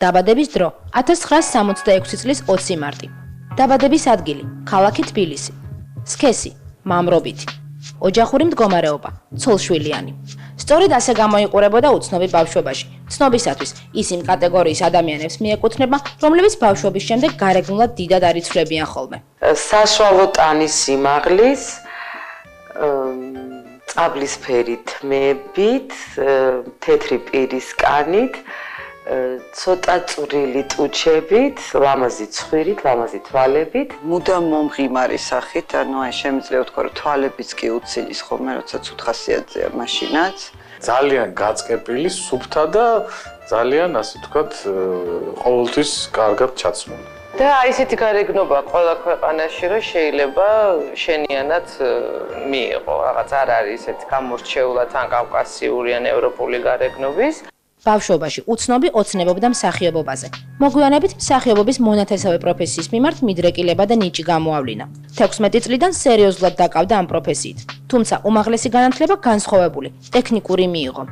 დაბადების დრო 1966 წლის 20 მარტი. დაბადების ადგილი ქალაქი თბილისი. სქესი მამრობითი. ოჯახური მდგომარეობა ცოლშვილიანი. სწორედ ასე გამოიყურებოდა უცნობი ბავშვობაში. ცნობისათვის ის იმ კატეგორიის ადამიანებს მიეკუთვნება, რომლებიც ბავშვობის შემდეგ გარეგნულად დიდად არ იცვლებიან ხოლმე. საშუალო ტანის სიმაღლის, წაბლისფერი თმებით, თეთრი პირის კანით, ცოტა წვრილი ტუჩებით, ლამაზი ცხვირით, ლამაზი თვალებით, მუდამ მომღიმარი სახით, ანუ აი შემიძლია ვთქვა, რომ თვალებიც კი უცილის ხოლმე, როცა ცუდ ხასიათზეა მაშინაც. ძალიან გაწყებილი, სუფთა და ძალიან, ასე ვთქვათ, ყოველთვის კარგად ჩაცმული. და აი ესეთი გარეგნობა ყველა ქვეყანაში რომ შეიძლება შენიანად მიიღო. რაღაც არ არის ესეთი გამორჩეულად ან კავკასიური ან ევროპული გარეგნობის. ბავშვობაში უცნობი ოცნებობდა მსახიობობაზე. მოგვიანებით მსახიობობის მონათესავე პროფესიის მიმართ მიდრეკილება და ნიჭი გამოავლინა. 16 წლიდან სერიოზულად დაკავდა ამ პროფესიით. თუმცა უმაღლესი განათლება განსხვავებული, ტექნიკური მიიღო.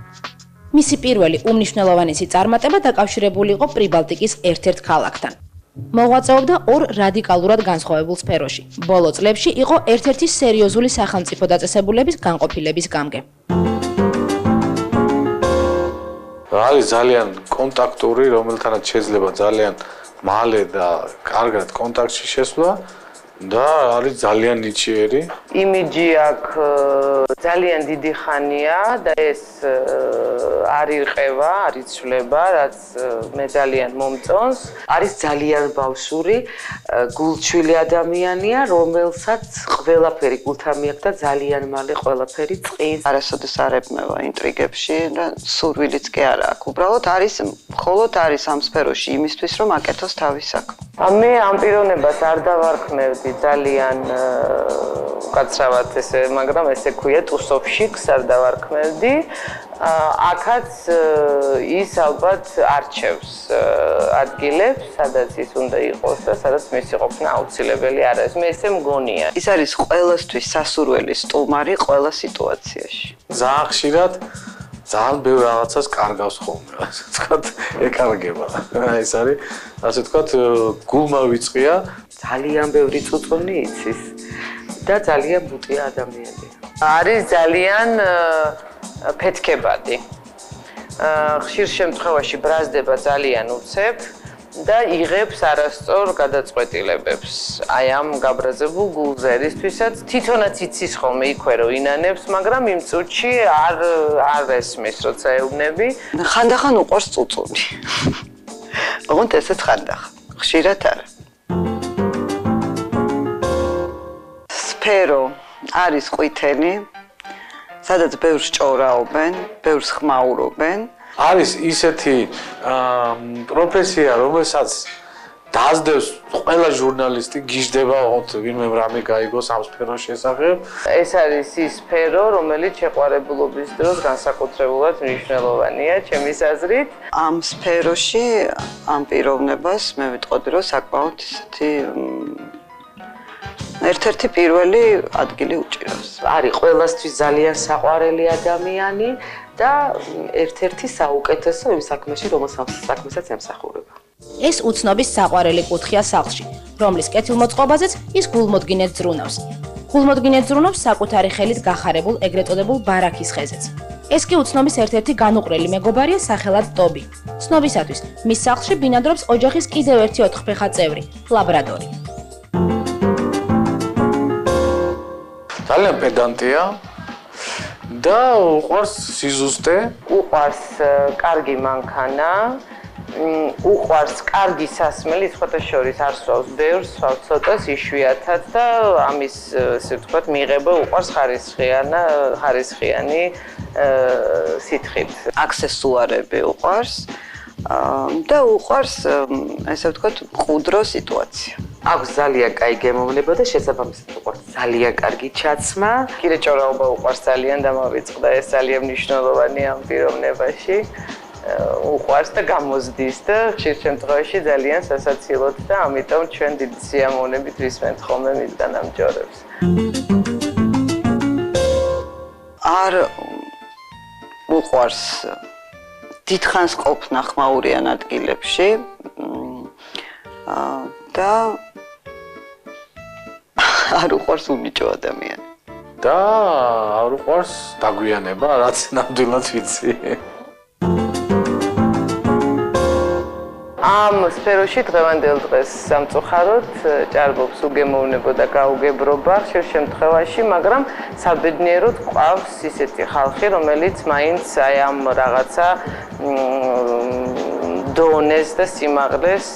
მისი პირველი უმნიშვნელოვანესი წარმატება დაკავშირებული იყო პრიბალტიკის ერთ-ერთ ქალაქთან. მოღვაწეობდა ორ რადიკალურად განსხვავებულ სფეროში. ბოლო წლებში იყო ერთ-ერთი სერიოზული სახელმწიფო დაწესებულების განყოფილების გამგე. არის ძალიან კონტაქტური, რომელთანაც შეიძლება ძალიან მალე და კარგად კონტაქტში შესვლა და არის ძალიან ნიჭიერი. იმიჯი აქვს ძალიან დიდი ხანია და ეს არ ირყევა, არ იცვლება, რაც მე ძალიან მომწონს. არის ძალიან ბავშვური, გულჩვილი ადამიანია, რომელსაც ყველაფერი გულთან მიაქვს და ძალიან მალე ყველაფერი წყის. არასოდეს არ ებმევა ინტრიგებში და სურვილიც კი არ აქვს. უბრალოდ არის, მხოლოდ არის ამ სფეროში იმისთვის, რომ აკეთოს თავის საქმე. მე ამ პიროვნებას არ დავარქმევდი ძალიან უკაცრავად ესე, მაგრამ ესე ქვია ტუსოვშიკს არ დავარქმევდი. აქაც ის ალბათ არჩევს ადგილებს, სადაც ის უნდა იყოს და სადაც მისი ყოფნა აუცილებელი არ არის. მე ესე მგონია. ის არის ყველასთვის სასურველი სტუმარი ყველა სიტუაციაში. ძალიან ხშირად ძალიან ბევრ რაღაცას კარგავს ხოლმე, ასე ვთქვათ, ეკარგება. ეს არის, ასე ვთქვათ, გულმა ვიწყია. ძალიან ბევრი წუწუნი იცის და ძალიან ბუტია ადამიანია. არის ძალიან ფეთქებადი. ხშირ შემთხვევაში ბრაზდება ძალიან უცებ და იღებს არასწორ გადაწყვეტილებებს. აი ამ გაბრაზებულ გულზე, რისთვისაც თვითონაც იცის ხოლმე იქვე რომ ინანებს, მაგრამ იმ წუთში არ ესმის, როცა ეუბნები. ხანდახან უყვარს წუწუნი. ოღონდ ესეც ხანდახან. ხშირად არა. სფერო არის ყვითელი, სადაც ბევრს ჭორაობენ, ბევრს ხმაურობენ. არის ისეთი პროფესია, რომელსაც დაძდევს ყველა ჟურნალისტი, გიждდება ოღონდ ვინმე რამე გაიგოს ამ სფეროს შესახებ. ეს არის ის სფერო, რომელიც შეყვარებულობის დროს განსაკუთრებულად მნიშვნელოვანია, ჩემის აზრით. ამ სფეროში ამ პიროვნებას მე ვიტყოდი, რომ საკმაოდ ისეთი ერთ-ერთი პირველი ადგილი უჭირავს. არის ყველასთვის ძალიან საყვარელი ადამიანი და ერთ-ერთი საუკეთესო იმ საქმეში, რომელსაც ემსახურება. ეს უცნობის საყვარელი კუთხეა სახლში, რომლის კეთილმოწყობაზეც ის გულმოდგინედ ზრუნავს. გულმოდგინედ ზრუნავს საკუთარი ხელით გახარებულ ეგრეთ წოდებულ ბარაქის ხეზეც. ეს კი უცნობის ერთ-ერთი განუყრელი მეგობარია სახელად ტობი. ცნობისათვის მის სახლში ბინადრობს ოჯახის კიდევ ერთი ოთხფეხა წევრი, ლაბრადორი. ძალიან პედანტია და უყვარს სიზუსტე. უყვარს კარგი მანქანა, უყვარს კარგი სასმელი, სხვათა შორის არ სვავს ბევრს, სვავს ცოტას, იშვიათად და ამის, ესე ვთქვათ, მიღება უყვარს ხარისხიანი სითხით. აქსესუარები უყვარს და უყვარს, ესე ვთქვათ, მყუდრო სიტუაცია. აქვს ძალიან კაი გემოვნება და შესაბამისად უყვარს ძალიან კარგი ჩაცმა. კიდე ჭორაობა უყვარს ძალიან და მოვიწყდა ეს ძალიან მნიშვნელოვანია ამ პიროვნებაში. უყვარს და გამოზდის და ხშირ შემთხვევაში ძალიან სასაცილოდ და ამიტომ ჩვენ დიდი სიამოვნებით ვისმენთ ხოლმე მისგან ამ ჯორებს. არ უყვარს დიდხანს ყოფნა ხმაურიან ადგილებში და არ უყვარს უნიჭო ადამიანი. და არ უყვარს დაგვიანება, რაც ნამდვილად ვიცი. ამ სფეროში დღევანდელ დღეს სამწუხაროდ ჭარბობს უგემოვნებო და გაუგებრობა ხშირ შემთხვევაში, მაგრამ საბედნიეროდ ყავს ისეთი ხალხი, რომელიც მაინც აი ამ რაღაცა დონეს და სიმაღლეს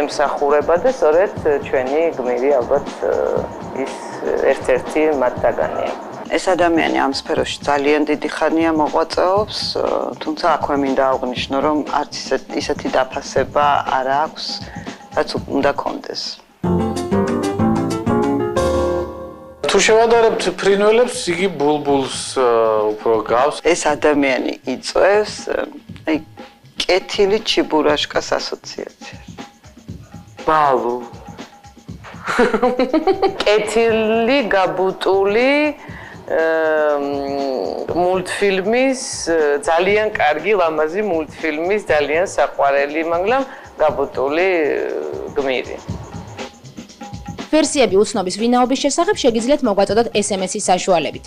ემსახურება და სწორედ ჩვენი გმირი ალბათ ის ერთ-ერთი მათგანია. ეს ადამიანი ამ სფეროში ძალიან დიდი ხანია მოღვაწეობს, თუმცა აქვე მინდა აღვნიშნო, რომ არც ისეთი დაფასება არ აქვს, რაც უნდა კონდეს. თუ შევადარებთ ფრინველებს, იგი ბულბულს უფრო გავს. ეს ადამიანი იწვევს აი კეთილი ჩიბურაშკას ასოციაციას. ბალუ. კეთილი გაბუტული მულტფილმის ძალიან კარგი ლამაზი მულტფილმის ძალიან საყვარელი, მაგრამ გაბუტული გმირი. ვერსიები უცნობის ვინაობის შესახებ შეგიძლიათ მოგვაწოდოთ SMS-ის საშუალებით.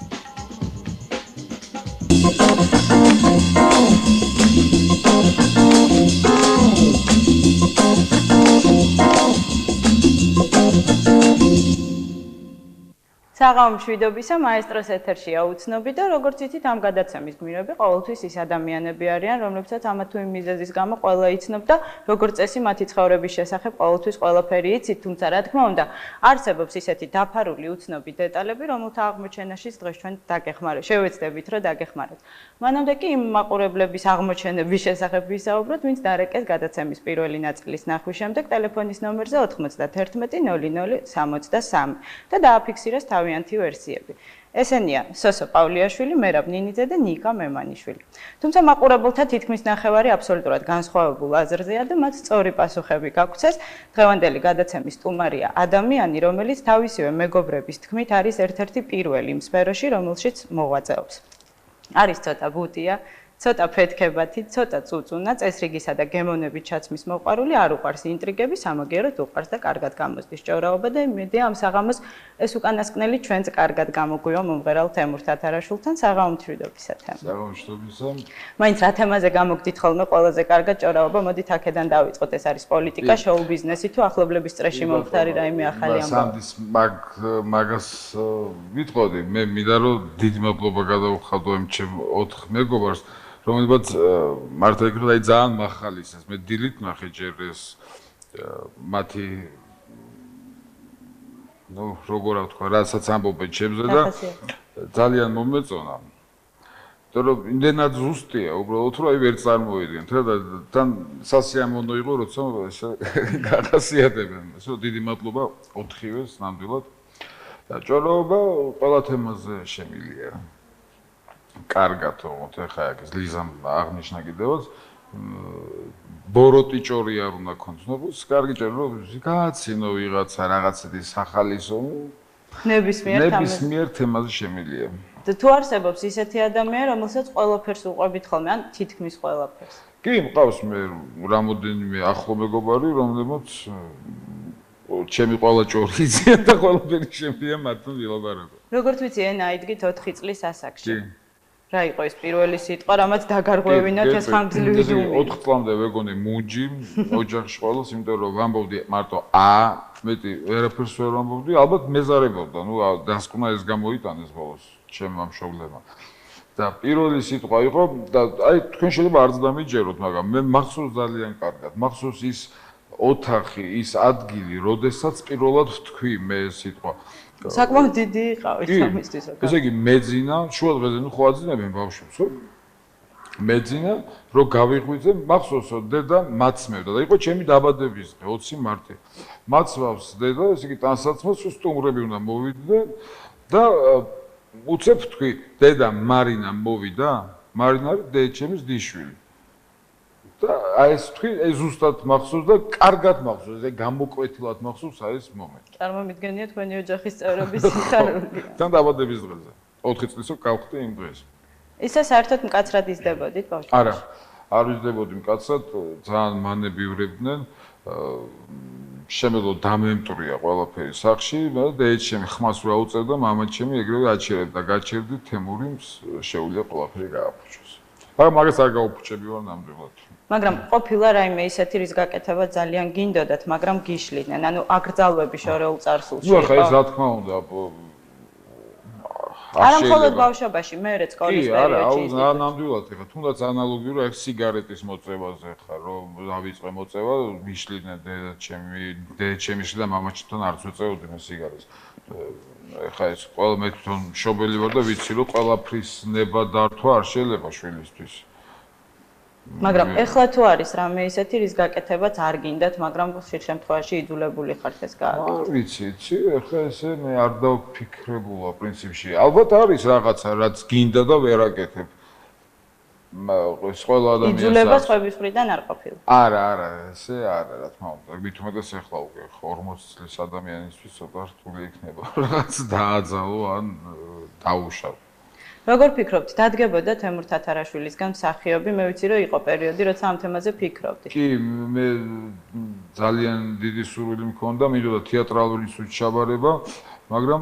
საღამო მშვიდობისა, მაესტროს ეთერშია უცნობი და როგორც იცით, ამ გადაცემის გმირები ყოველთვის ის ადამიანები არიან, რომლებსაც ამა თუ იმ მიზეზის გამო ყველა იცნობ და როგორც წესი მათი ცხოვრების შესახებ ყოველთვის ყველაფერი იცით, თუმცა რა თქმა უნდა, არსებობს ისეთი დაფარული უცნობი დეტალები, რომელთა აღმოჩენაშიც დღეს ჩვენ შევეცდებით, რომ დაგეხმაროთ. მანამდე კი იმ მაყურებლების აღმოჩენების შესახებ ვისაუბროთ, ვინც დარეკეს გადაცემის პირველი ნაწილის ნახვის შემდეგ ტელეფონის ნომერზე 91 00 63 და დააფიქსირეს თავიანთი ვერსიები. ესენია სოსო პავლიაშვილი, მერაბ ნინიძე და ნიკა მემანიშვილი. თუმცა მაყურებელთა თითქმის ნახევარი აბსოლუტურად განსხვავებულ აზრზეა და მათ სწორი პასუხები გაგვცეს. დღევანდელი გადაცემის სტუმარია ადამიანი, რომელიც თავისივე მეგობრების თქმით არის ერთ-ერთი პირველი იმ სფეროში, რომელშიც მოღვაწეობს. არის ცოტა ბუტია, ცოტა ფეთქებათი, ცოტა წუწუნა, წესრიგისა და გემოვნების ჩაცმის მოყვარული, არ უყვარს ინტრიგები, სამაგიეროდ უყვარს და კარგად გამოსდის ჭორაობა და იმედია ამ საღამოს ეს უკანასკნელი ჩვენც კარგად გამოგვივა მომღერალ თემურ თათარაშვილთან. საღამო მშვიდობისა თემა. საღამო მშვიდობისა. მაინც რა თემაზე გამოგდით ხოლმე ყველაზე კარგად ჭორაობა, მოდით აქედან დავიწყოთ. ეს არის პოლიტიკა, შოუ ბიზნესი თუ ახლობლების წრეში მომხდარი რაიმე ახალი ამბავი. სამდის მაგას ვიტყოდი, მე მინდა რომ დიდი მადლობა გადავხადო ამ ჩემ 4 მეგობარს, რომელებაც მართლა იქნება აი ძალიან მახალისეს. მე დილით ნახე ჯერ ეს მათი როგორ ვთქვა, რასაც ამბობენ ჩემზე და ძალიან მომეწონა. იმიტომ რომ იმდენად ზუსტია, უბრალოდ რომ აი ვერ წარმოვიდგენთ და თან სასიამოვნო იყო, როცა გახასიათებენ. ესო დიდი მადლობა 4-ვეს ნამდვილად. და ჭორაობა ყველა თემაზე შემილია. კარგად თქო, ხა ეს ლიზამ აღნიშნა კიდევაც ბოროტი ჭორი არ უნდა კონცნობს, კარგი ჭორი რომ გაცინო ვიღაცა რაღაცეთი სახალისო ნებისმიერ თემაზე შემილია. და თუ არსებობს ისეთი ადამიანი, რომელსაც ყველაფერს უყვებით ხოლმე, ან თითქმის ყველაფერს. კი, მყავს მე რამოდენიმე ახლო მეგობარი, რომლებიც ჩემი ყველა ჭორი იციან და ყველაფერი შემიძლია მათთან ვილაპარაკო. როგორც ვიცი, ენა იდგით 4 წლის ასაკში. კი. რა იყო ეს პირველი სიტყვა, რამაც დაგარღვევინათ ეს ხანგრძლივი დუმი. 4 წლამდე ვეგონე მუნჯი, ოჯახში ყოველს, იმიტომ რომ ვამბობდი მარტო ა, მეტი ვერაფერს ვერ ვამბობდი, ალბათ მეზარებოდა, ნუ დასკვნა ეს გამოიტანეს ბოლოს ჩემმა მშობლებმა. და პირველი სიტყვა იყო და აი თქვენ შეიძლება არც დამიჯეროთ, მაგრამ მე მახსოვს ძალიან კარგად. მახსოვს ის ოთახი, ის ადგილი, როდესაც პირველად ვთქვი მე ეს სიტყვა. საკმაოდ დიდი იყავით ამისთვის. ესე იგი მეძინა, შუა დღეზე ნუ ხო აძინებენ ბავშვებს, ხო? მეძინა, რომ გავიღვიძე, მახსოვს რომ დედა მაცმევდა და იყო ჩემი დაბადების დღე 20 მარტი. მაცმავს დედა, ესე იგი ტანსაცმელს სტუმრები უნდა მოვიდნენ და უცებ თქვი, დედა მარინა მოვიდა, მარინა არის დედაჩემის დიშვილი. და აი ეს თქვი, ეს ზუსტად მახსოვს და კარგად მახსოვს, ეს გამოკვეთილად მახსოვს აი ეს მომენტი. წარმომიდგენია თქვენი ოჯახის წევრების სიხარული. თან დაბადების დღეზე. 4 წლისო გავხდი იმ დღეს. ისე საერთოდ მკაცრად იზრდებოდით ბავშვებში? არა. არ ვიზრდებოდი მკაცრად, ძალიან მანებივრებდნენ. შემეძლო დამემტრია ყველაფერი სახში, დედაჩემი ხმას რა უწერდა, მამაჩემი ეგრევე აჩერებდა და გაჩერდი თემური შეუძლია ყველაფერი გააფუჭოს. მაგრამ მაგას არ გაუფუჭები ვარ ნამდვილად. მაგრამ ყოფილა რაიმე ისეთი რის გაკეთება ძალიან გინდოდათ, მაგრამ გიშლიდნენ. ანუ აკრძალვები შორეულ წარსულში. ნუ ახლა ეს რა თქმა უნდა არა მხოლოდ ბავშვობაში, მერე სკოლის პერიოდში. კი, არა, ნამდვილად ეხა თუნდაც ანალოგიურად ეს სიგარეტის მოწევაზე ხარ, რომ დავიწყე მოწევა, მიშლიდნენ დედაჩემიში და მამაჩემთან არც ვეწეოდი მე სიგარეტს. ეხა ეს ყველა მე თვითონ მშობელი ვარ და ვიცი რომ ყველაფრის ნება დართვა არ შეიძლება შვილისთვის. მაგრამ ეხლა თუ არის რამე ისეთი რის გაკეთებაც არ გინდათ, მაგრამ ხშირ შემთხვევაში იძულებული ხართ ეს გააკეთოთ. არ ვიცი, ეხლა ესე მე არ დავფიქრებულა პრინციპში. ალბათ არის რაღაცა, რაც გინდა და ვერ აკეთებ. ეს ყველა ადამიანს იძულება სხვების მხრიდან არ ყოფილა. არა, ესე არა, რა თქმა უნდა. მით უმეტეს ეხლა უკვე 40 წლის ადამიანისთვის ცოტა რთული იქნება რაღაც დააძალო ან დაუშავო. როგორ ფიქრობთ, დადგებოდა თემურ თათარაშვილისგან მსახიობი? მე ვიცი რომ იყო პერიოდი, როცა ამ თემაზე ფიქრობდი. კი, მე ძალიან დიდი სურვილი მქონდა, მინდოდა თეატრალური სუჩაბარება, მაგრამ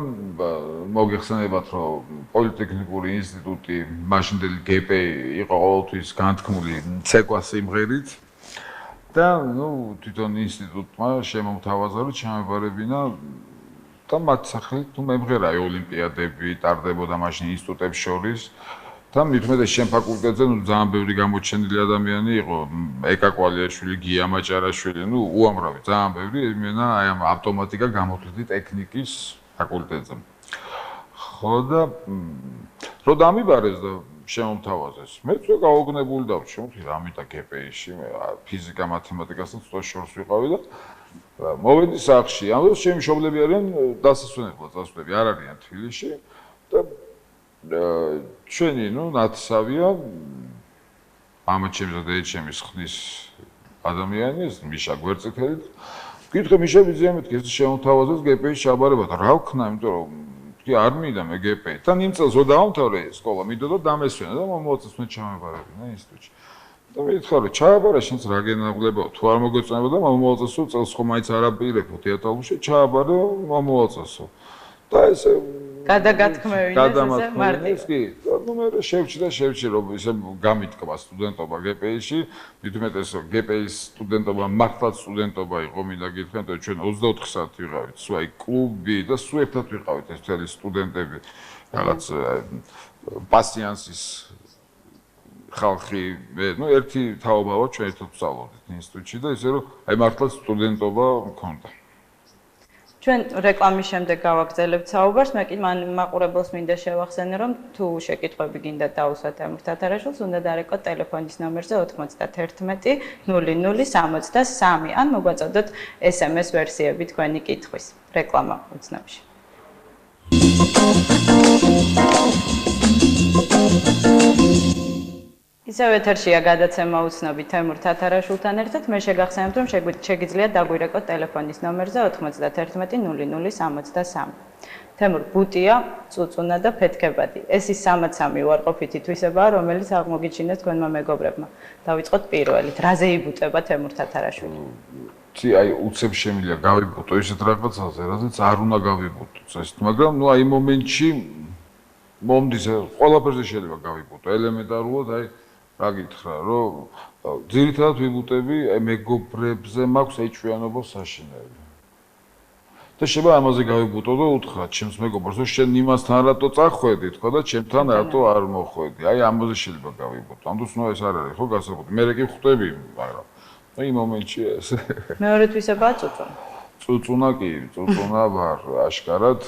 მოგეხსენებათ, რომ პოლიტექნიკური ინსტიტუტი, მაშინდელი გპ-ი იყო ყოველთვის განთქმული ცეკვა სიმღერით და თვითონ ინსტიტუტმა შემომთავაზა, რომ ჩამებარებინა და მათ სახელით თუ მემღერაი ოლიმპიადები ტარდებოდა მაშინ ინსტიტუტებს შორის და მithumetes შენ ფაკულტეტზე ძალიან ბევრი გამოჩენილი ადამიანი იყო ეკა კვალიაშვილი, გია მაჭარაშვილი, უამრავი ძალიან ბევრი იმენა აი ამ ავტომატიკა გამოთვლითი ტექნიკის ფაკულტეტზე. ხო და რო დამიბარეს და შემომთავაზეს. მე თვითონ გაოგნებული დავშევდი რამითა გპ-ში, მე ფიზიკა, მათემატიკასთან ცოტა შორს ვიყავი და მოვედი სახლში. ამ დროს ჩემი მშობლები არიან დასასვენებლად წასვლები არ არიან თბილისში და ჩვენი ნათესავია მამაჩემი და დედაჩემის ხნის ადამიანი, მიშა გვერდწითელი. გითხრა მიშა ვიზია მეთქი ეს შემოთავაზეს გპ-ში ჩაბარება და რა ვქნა, იმიტომ რომ კი არ მინდა მე გპ-ი. თან იმ წელს რო დავამთავრე სკოლა, მინდოდა დამესვენა და მომწესვენ ჩამებარებინა ინსტიტუტში. და მითხრა რომ ჩააბარა შენს რა გენაგლებო თუ არ მოგეწონება და მომწესო წელს ხომ მაინც არ აპირებო თეატრალში ჩააბარა მომწესო. და ესე გადაგათქმევინეს ესე მარტივად. კი, მე შევჭი რომ ისე გამიტკვა სტუდენტობა გპ-ში, მithumetes გპ-ის სტუდენტობა მართლაც სტუდენტობა იყო, მინდა გითხრა, რომ ჩვენ 24 საათი ვიყავით, სულ აი კლუბი და სულ ერთად ვიყავით ეს მთელი სტუდენტები, რაღაც პასიანსის ხალხი, ერთი თაობა ვარ, ჩვენ ერთად ვსწავლობდით ინსტიტუტში და ისე რომ აი მართლაც სტუდენტობა მქონდა. ჩვენ რეკლამის შემდეგ გავაგრძელებთ საუბარს, მე კი მაყურებელს მინდა შევახსენე, რომ თუ შეკითხვები გინდა დაუსვათ თემურ თათარაშვილს, უნდა დარეკოთ ტელეფონის ნომერზე 91 00 63 ან მოგვაწოდოთ SMS ვერსიები თქვენი კითხვის. რეკლამა უცნაურში. ისევ ეთერშია გადაცემა უცნობი თემურ თათარაშვილთან ერთად. მე შეგახსენებთ, რომ შეგიძლიათ დაგვირეკოთ ტელეფონის ნომერზე 91 00 63. თემურ, ბუტია, წუწუნა და ფეთქებადი. ეს ის 63 უარყოფითი თვისებაა, რომელიც აღმოგიჩინეთ თქვენმა მეგობრებმა. დავიწყოთ პირველით. რაზე იბუტება თემურ თათარაშვილი? აი უცებ შემიძლია გავიბუტო ისეთ რაღაცაზე, რაზეც არ უნდა გავიბუტო წესით, მაგრამ აი მომენტში მომდის ყველაფერზე შეიძლება გავიბუტო. ელემენტარულად აი რა გითხრა, რომ ძირითადად ვიბუტები აი მეგობრებზე მაქვს ეჭვიანობა საშინელი. და შეიძლება ამაზე გავიბუტო და უთხრა ჩემს მეგობრს, რომ შენ იმასთან რატო წახვედი, თქვა და ჩემთან რატო არ მოხვედი. აი ამაზე შეიძლება გავიბუტო. ამ დროს ეს არ არის ხო გასაგები. მე კი ხვდები, მაგრამ აი მომენტში ეს. მეორე თვისებაა წუწუნა. წუწუნა ვარ აშკარად.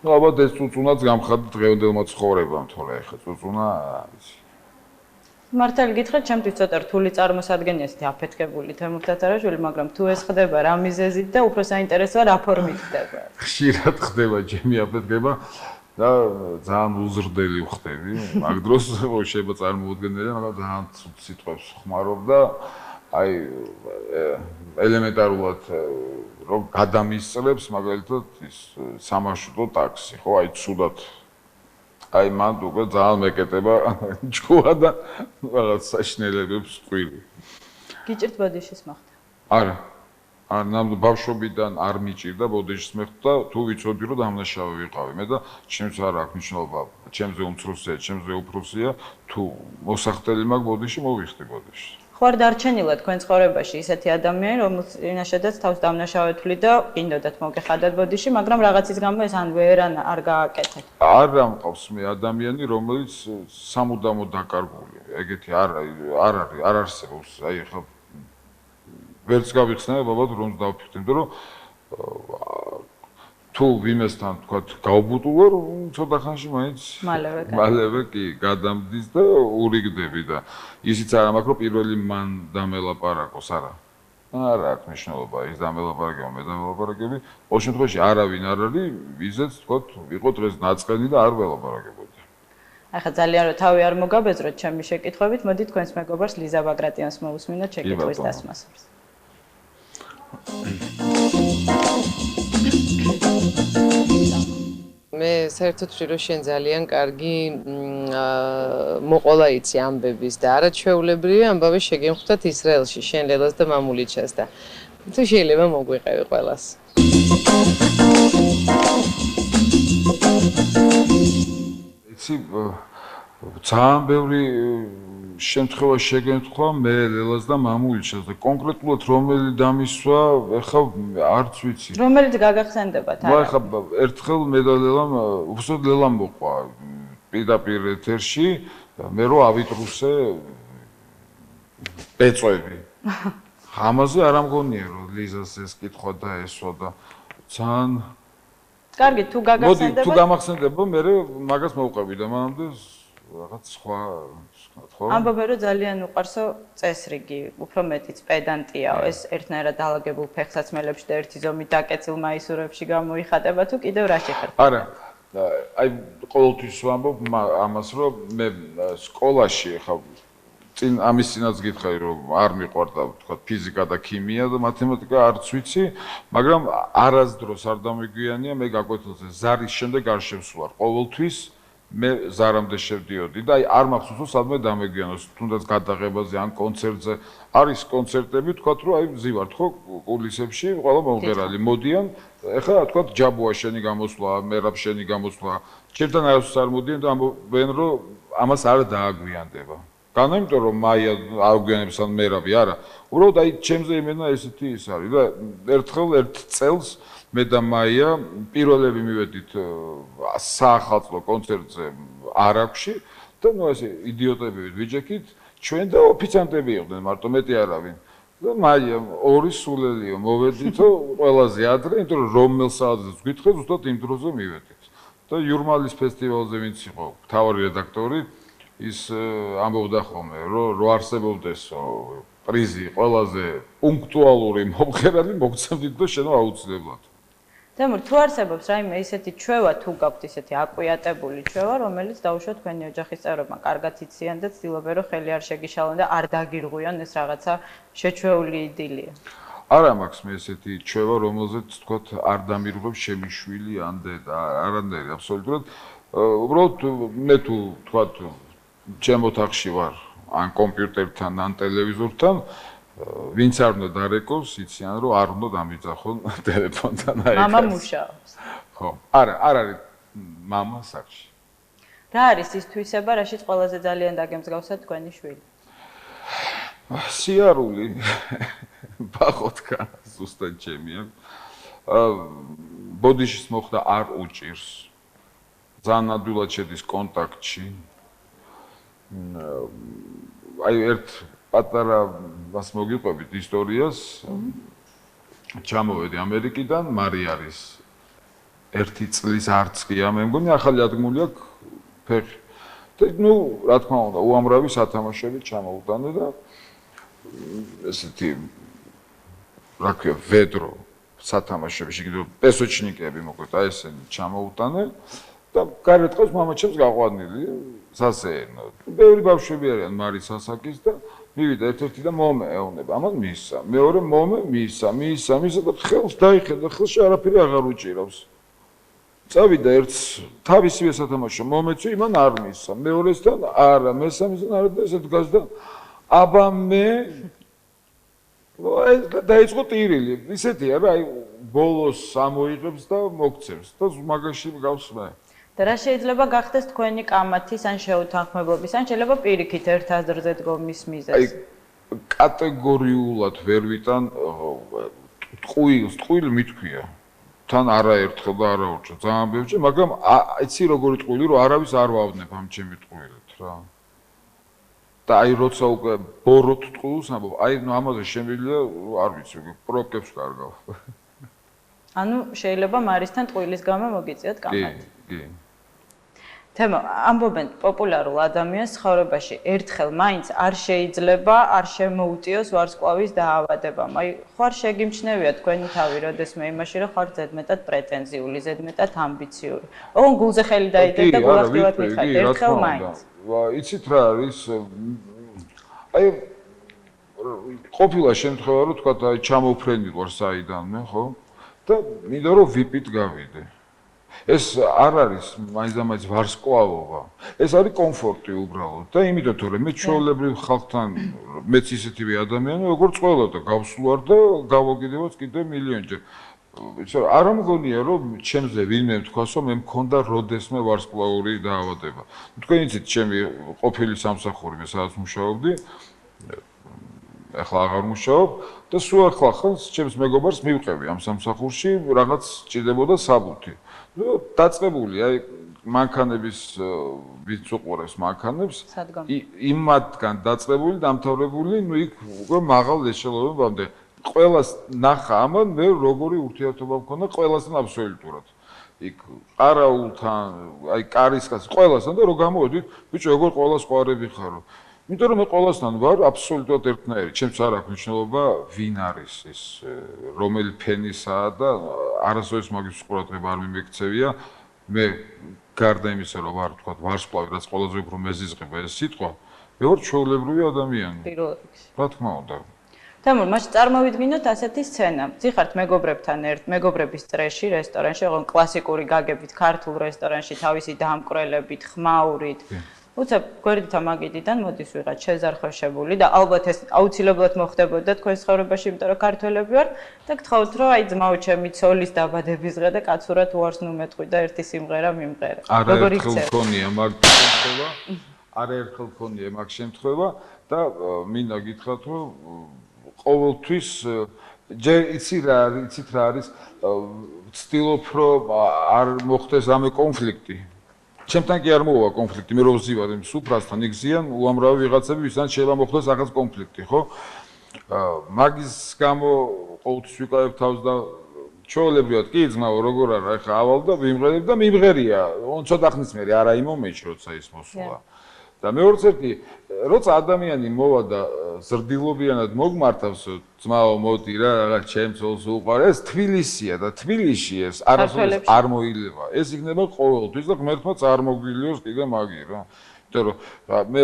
ალბათ ეს წუწუნაც გამხარდა დღევანდელმა ცხოვრებამ, თორე ეხა წუწუნა არის. მართალი გითხრათ, ჩემთვის ცოტა რთული წარმოსადგენია ესეთი აფეთქებული თემურ თათარაშვილი, მაგრამ თუ ეს ხდება რა მიზეზით და უფრო საინტერესოა რა ფორმით ხდება. ხშირად ხდება ჩემი აფეთქება და ძალიან უზრდელი ვხდები. მაგ დროს შეიძლება წარმოუდგენელია, მაგრამ ძალიან ცუდ სიტყვებს ხმარობ და აი ელემენტარულად რომ გადამისწრებს მაგალითად ის სამარშრუტო ტაქსი, ხო, აი ცუდად აი მან უკვე ძალიან მეკეტება ჭკუა და რაღაც საშნელებებს ყვილი. გიჭირთ ბოდიშის მოხდა? არა. არ ნამდვილ ბავშვობიდან არ მიჭირდა ბოდიშის მოხდა, თუ ვიცოდი რომ დამნაშავე ვიყავი მე და ჩემს არ აქვს მნიშვნელობა. ჩემზე უმცროსია, ჩემზე უფროსია, თუ მოსახდელი მაქვს ბოდიში, მოვიხდი ბოდიში. ხო არ დარჩენილა თქვენ ცხოვრებაში ისეთი ადამიანი, რომელს ინაშედაც თავს დამნაშავე თვლი და ყინდოდათ მოგეხადათ ბოდიში, მაგრამ რაღაცის გამო ეს ან ვერ არ გააკეთეთ. არ მყავს მე ადამიანი, რომელიც სამუდამოდ დაკარგულია. ეგეთი არ არსებობს. აი ხა ვერც გავიხსნა ბაბად რომ დავფიქრდი, იმიტომ რომ თუ ვიმესთან თქვა გავბუტულო ცოტა ხანში მაინც მალევე კი გადამდის და ურიგდები და ისიც არა მაქვს რომ პირველი მან დამელაპარაკოს არა აქვს მნიშვნელობა ის დამელაპარაკება მე დამელაპარაკები ყოველ შემთხვევაში არავინ არ არის ვიზეც თქვა ვიყოთ ეს ნაწყენი და არ ველაპარაკებოდი ახლა ძალიან რომ თავი არ მოგაბეზროთ ჩემი შეკითხვებით მოდი თქვენს მეგობარს ლიზა ბაგრატიანს მოусმინოთ შეკითხვის დასმასურს მე საერთოდ ვთვლი რომ შენ ძალიან კარგი მოყოლა იცი ამბების და არა ჩვეულებრივი ამბავი შეგემხვდათ ისრაელში შენ ლელას და მამულიჩას და თუ შეიძლება მოგვიყევი ყველას იცი ძალიან ბევრი შემთხვევა შეგემთხვა მე ლელას და მამულიჩას და კონკრეტულად რომელი დამისვა ეხლა არც ვიცი რომელიც გაგახსენდებათ არა ეხლა ერთხელ მე და ლელამ უბრალოდ ლელამ მოყვა პირდაპირ ეთერში მე რო ავიტრუსე პეწვები ამაზე არ ამგონია რომ ლიზას ეს კითხვა და ესვა და ძალიან კარგი თუ გაგახსენდებათ თუ გამახსენდება მე მაგას მოვყვები და მანამდე რაღაც სხვა ხო? ამბობენ რომ ძალიან უყვარსო წესრიგი, უფრო მეტიც პედანტიაო, ეს ერთნაირად დაალაგებულ ფეხსაცმელებში და ერთი ზომით დაკეცილ მაისურებში გამოიხატება თუ კიდევ რაში ხარ? არა. აი ყოველთვის ვამბობ ამას რომ მე სკოლაში ხა წინ ამის წინაც გითხარი რომ არ მიყვარდა თქვა ფიზიკა და ქიმია და მათემატიკა არც ვიცი, მაგრამ არასდროს არ დამეგვიანია მე გაკვეთილზე ზარის შემდეგ არ შევსვარ ყოველთვის მე ზარამდე შევდიოდი და აი არ მახსოვს რომ სადმე დამეგვიანოს თუნდაც გადაღებაზე ან კონცერტზე არის კონცერტები თქვათ რომ აი ვზივართ ხო კულისებში ყველა მომღერალი მოდიან ეხლა თქვათ ჯაბუა შენი გამოსვლა მერაბ შენი გამოსვლა ჩემთან არასდროს არ მოდიან და ამბობენ რომ ამას არ დააგვიანდება განა იმიტომ რომ მაია აგვიანებს ან მერაბი არა უბრალოდ აი ჩემზე იმენა ესეთი ის არის და ერთხელ ერთ წელს მე და მაია პირველები მივედით საახალწლო კონცერტზე არაგვში და ნუ ესე იდიოტები ვიჯექით ჩვენ და ოფიცანტები იყვნენ მარტო მეტი არავინ და მაია ორი სულელიო მოვედითო ყველაზე ადრე იმიტომ რომ რომელ საათზეც გითხრა ზუსტად იმ დროზე მივედით და იურმალის ფესტივალზე ვინც იყო მთავარი რედაქტორი ის ამბობდა ხოლმე რომ რო არსებობდეს პრიზი ყველაზე პუნქტუალური მომღერალი მოგცემდით და შენო აუცილებლად დემურ თუ არსებობს რაიმე ისეთი ჩვევა თუ გაქვთ ისეთი აკვიატებული ჩვევა რომელიც დაუშვათ თქვენი ოჯახის წევრებმა კარგად იციან და ცდილობენ რომ ხელი არ შეგიშალონ და არ დაგირღვიონ ეს რაღაცა შეჩვეული იდილია არა მაქვს მე ესეთი ჩვევა რომელზეც თქვათ არ დამირღვევ ჩემი შვილი ან დედა არანაირი აბსოლუტურად უბრალოდ მე თუ თქვათ ჩემ ოთახში ვარ ან კომპიუტერთან ან ტელევიზორთან ვინც არ უნდა დარეკოს, იციან რომ არ უნდა დამიძახონ ტელეფონთან აი. მამა მუშაობს. ხო, არა არის მამა სახში. რა არის ის თვისება, რაშიც ყველაზე ძალიან დაგემსგავსა თქვენი შვილი? სიარული. ბახოთკა ზუსტად ჩემია. ბოდიშის მოხდა არ უჭირს. ძალიან ადვილად შედის კონტაქტში. აი ერთ პატარა მას მოგიყვებით ისტორიას ჩამოვედი ამერიკიდან მარი არის 1 წლის არც კი მე მგონი ახალი ადგმული აქვს ფეხი და ნუ რა თქმა უნდა უამრავი სათამაშოები ჩამოუტანე და ესეთი რა ქვია ვედრო სათამაშოები შეგიძლია პესოჩნიკები მოკლედ აი ესენი ჩამოუტანე და გარეთ ყავს მამაჩემს გაყვანილი სასეირნო ბევრი ბავშვები არიან მარის ასაკის და მივიდა ერთ-ერთი და მომე ეუნება ამან მისცა მეორე მომე მისცა და ხელს დაიხედა ხელში არაფერი აღარ უჭირავს წავიდა ერთს თავისივე სათამაშო მომეცი, იმან არ მისცა. მეორესთან არა, მესამესთან არა და ესე დგას და აბა მე დაიწყო ტირილი. ისეთია რა, აი ბოლოს ამოიღებს და მოგცემს და მაგაში გავს მე. და რა შეიძლება გახდეს თქვენი კამათის ან შეუთანხმებლობის ან შეიძლება პირიქით ერთ აზრზე დგომის მიზეზი? აი კატეგორიულად ვერ ვიტან ტყუილს მithქვია. თან არაერთხელ და არაორჯერ ძალიან ბევრჯერ, მაგრამ იცი როგორი ტყუილი რომ არავის არ ვავნებ ამ ჩემი ტყუილით რა. და აი როცა უკვე ბოროტ ტყუილს ამბობ, აი ნუ ამაზე შემიძლია არ ვიცი, პროპკებს კარგავ. ანუ შეიძლება მარისთან ტყუილის გამო მოგიწიოთ კამათი. კი. თემო, ამბობენ პოპულარულ ადამიანს ცხოვრებაში ერთხელ მაინც არ შეიძლება არ შემოუტიოს ვარსკვლავის დაავადება. აი, ხარ შეგიმჩნევია თქვენი თავი, როდესმე იმაში, რომ ხარ ზედმეტად პრეტენზიული, ზედმეტად ამბიციური. ოღონ გულზე ხელი დაიდეთ და გულახდილად მითხარით, ერთხელ მაინც. იცით რა არის? აი ყოფილა შემთხვევა, რომ თქვა აი ჩამოფრენი ვარ საიდანმე, ხო? და მინდა რომ ვიპით გავიდე. ეს არ არის მაინც ვარსკვლავობა. ეს არის კომფორტი უბრალოდ და იმიტომ რომ მე ჩვეულებრივ ხალხთან მეც ისეთივე ადამიანი როგორც ყველა და გავსვლარ და გავოგიდებოც კიდე მილიონჯერ. იცი რა, არ მგონია რომ ჩემზე ვინმე თქვას რომ მე მქონდა როდესმე ვარსკვლავური დაავადება. თქვენ იცით ჩემი ყოფილი სამსახური მე სადაც მუშაობდი ახლა აღარ მუშაობ და სულ ახლა ხანს ჩემს მეგობარს მივყევი ამ სამსახურში რაღაც ჭირდებოდა საბუთი. დაწყებული აი მანქანების ვინც უყურებს მანქანებს იმათგან დაწყებული დამთავრებული ნუ იქ უკვე მაღალ ეშელონებამდე ყველას ნახა ამან მე როგორი ურთიერთობა მქონდა ყველასთან აბსოლუტურად იქ ყარაულთან აი კარისკაც ყველასთან და რო გამოვედით ბიჭო როგორ ყველას ყვარები ხარო იმიტომ რომ მე ყველასთან ვარ აბსოლუტურად ერთნაირი ჩემს არ აქვს მნიშვნელობა ვინ არის ეს რომელი ფენისაა და არასოდეს მაგის ყურადღება არ მიმექცევია მე გარდა იმისა რომ ვარ თქვა ვარსკვლავი რაც ყველაზე უფრო მეზიზღება ეს სიტყვა მე ვარ ჩვეულებრივი ადამიანი პირველ რიგში რა თქმა უნდა თემურ მაშინ წარმოვიდგინოთ ასეთი სცენა ძიხართ მეგობრებთან მეგობრების წრეში რესტორანში ოღონ კლასიკური გაგებით ქართულ რესტორანში თავისი დამკვრელებით ხმაურით უცებ გვერდითა მაგიდიდან მოდის ვიღაც შეზარხოშებული და ალბათ ეს აუცილებლად მოხდებოდა თქვენს ცხოვრებაში, იმიტომ რომ ქართველები ვართ და გთხოვთ რომ აი ძმაო ჩემი ცოლის დაბადების დღე და კაცურად უარს ნუ მეტყვი და ერთი სიმღერა მიმღერა. როგორი ხონია მაგ შემთხვევა? არაერთხელ ხონია მაგ შემთხვევა და მინდა გითხრათ რომ ყოველთვის ჯერ იცით რა არის ვცდილობ რომ არ მოხდეს ამე კონფლიქტი. ჩემთან კი არ მოვა კონფლიქტი, მე რო ვზივარ იმ სუფრასთან, იგზიან უამრავი ვიღაცები, ვისთან შეიძლება მოხდეს რაღაც კონფლიქტი, ხო? მაგის გამო ყოველთვის ვიკავებ თავს და ჩვეულებრივად კი ძმაო, როგორ არა, ეხა ავალ და ვიმღერებ და მიმღერია. ცოტა ხნის მერე არა იმ მომენტში, როცა ის მოსულა. და მეორე ერთი, როცა ადამიანი მოვა და ზრდილობიანად მოგმართავს, ძმაო, მოდი რა, რაღაც ჩემს ოლს უყარ, ეს თბილისია და თბილისში ეს არასოდეს არ მოილება. ეს იქნება ყოველთვის და ღმერთმა წარმოგვილიოს კიდე მაგი რა. იმიტომ რომ მე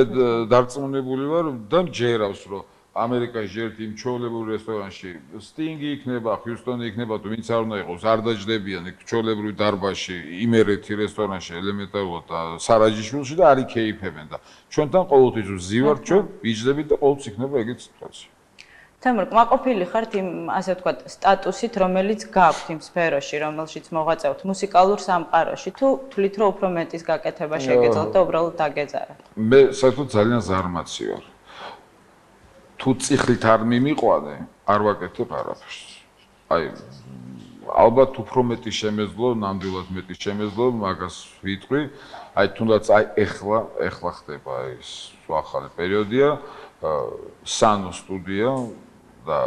დარწმუნებული ვარ და მჯერავს რომ ამერიკაში ერთ იმ ჩვეულებრივ რესტორანში სტინგი იქნება, ჰიუსტონი იქნება, თუ ვინც არ უნდა იყოს, არ დაждდებიან იქ ჩვეულებრივ დარბაზში, იმერეთი რესტორანში ელემენტარულად და სარაჯიშვილში და არ იქეიფებენ და ჩვენთან ყოველთვის ვზივართ ჩვენ, ვიჯდებით და ყოველთვის იქნება ეგეთ სიტუაცია. თემურ, კმაყოფილი ხართ იმ ასე ვთქვათ სტატუსით, რომელიც გაქვთ იმ სფეროში, რომელშიც მოღვაწეობთ მუსიკალურ სამყაროში, თუ თვლით რომ უფრო მეტის გაკეთება შეგეძლოთ და უბრალოდ დაგეძარათ? მე საერთოდ ძალიან ზარმაცი ვარ. თუ წიხლით არ მიმიყვანე, არ ვაკეთებ არაფერს. აი, ალბათ უფრო მეტი შემეძლო, ნამდვილად მეტი შემეძლო, მაგას ვიტყვი. აი, თუნდაც აი ეხლა ხდება ეს ახალი პერიოდია, სანო სტუდია და